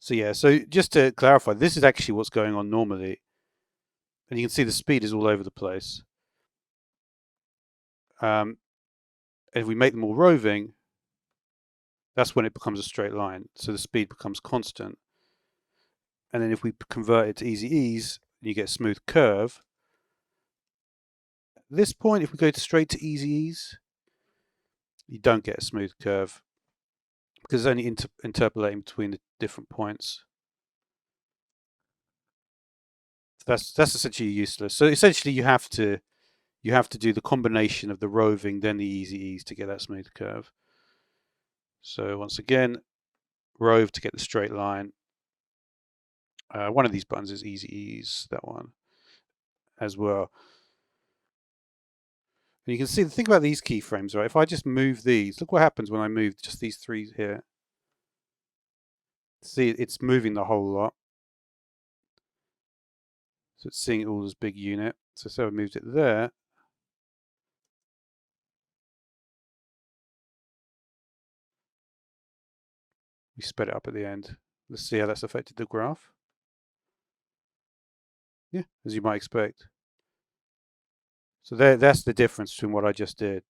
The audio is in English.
So yeah, so just to clarify, this is actually what's going on normally. And you can see the speed is all over the place. If we make them all roving, that's when it becomes a straight line. So the speed becomes constant. And then if we convert it to easy ease, you get smooth curve. At this point, if we go straight to easy ease, you don't get a smooth curve because it's only interpolating between the different points. That's essentially useless. So essentially, you have to do the combination of the roving then the easy ease to get that smooth curve. So once again, rove to get the straight line. One of these buttons is easy ease, that one as well. And you can see the thing about these keyframes, right? If I just move these, look what happens when I move just these three here. See, it's moving the whole lot. So it's seeing it all as big unit. So I moved it there. We sped it up at the end. Let's see how that's affected the graph. Yeah, as you might expect. So that's the difference between what I just did.